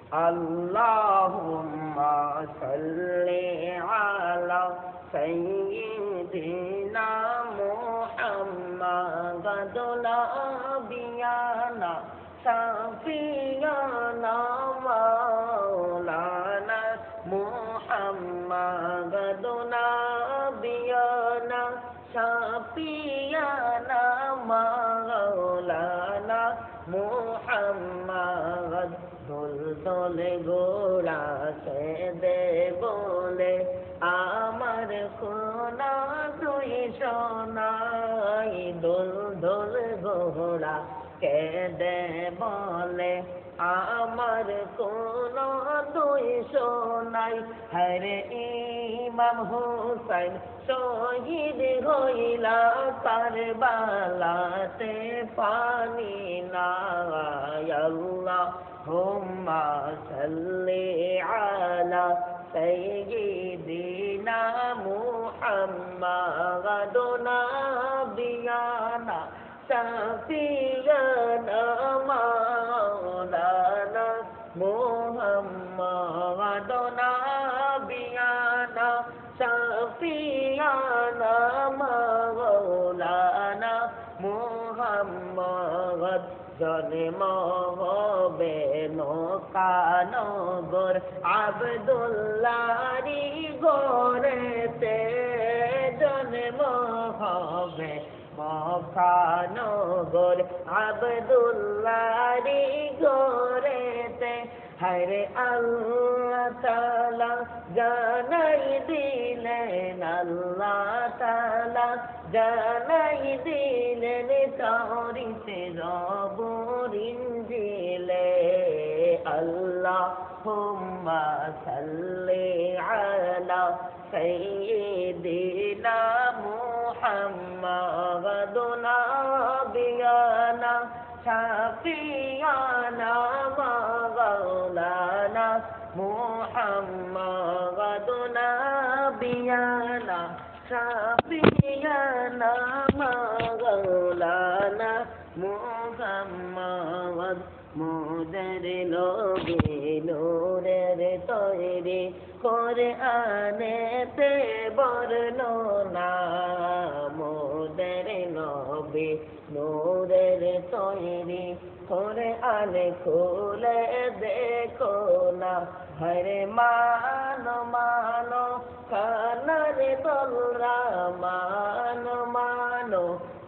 আল্লাহুম্মা সাল্লি আলা সাইয়্যিদিনা মুহাম্মাদিন নাবিয়ানা শাফিয়ানা মাওলানা মুহাম্মাদিন নাবিয়ানা শাফিয়ানা মাওলানা মুহাম্মাদ দুল গোড়া সে দে বলে আমার কোনা তুই সোনাই দুল গোড়া কে দে বলে আমার কোন তুই সোনাই হরে ইমাম হুসাইন শহীদ হইলা কারবালাতে পানি নাই আল্লাহুম্মা সাল্লি আলা সাইয়্যিদিনা মুহাম্মাদিন নাবিয়ানা শাফিয়ানা মাওলানা মুহাম্মাদিন নাবিয়ানা শাফিয়ানা মাওলানা মুহাম্মদ জন্ম হবে মক্কানগর আব্দুল্লাহরি ঘরেতে জন্ম হবে মক্কানগর আব্দুল্লাহরি ঘরেতে হরে আল্লাহ তাআলা জানাই দিলেন আল্লাহ তাআলা জানাই দিলেন তাওরাতে জবুর ইনজিলে আল্লাহুম্মা সাল্লি আলা সাইয়্যিদিনা মুহাম্মাদিন নাবিয়ানা শাফিয়ানা মাওলানা মুহাম্মাদিন নাবিয়ানা শাফিয়ানা মাওলানা মুহাম্মদ মোদের নবী নূরের তৈরি কোরআনেতে বর্ণনা মোদের নবী নূরের তৈরি কোরআনে খুলে দেখো না হরে মানো মানো কানার দোলরা মানো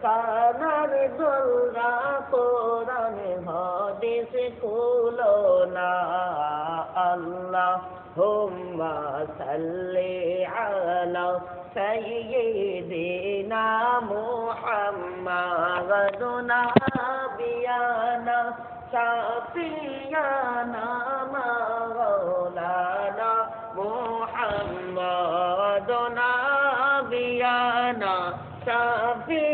কানার দোলরা কোরআন হাদিস খুলো না আল্লাহুম্মা সাল্লি আলা সাইয়্যিদিনা মুহাম্মাদিন নাবিয়ানা শাফিয়ানা মাওলানা মুহাম্মাদিন নাবিয়ানা শাফি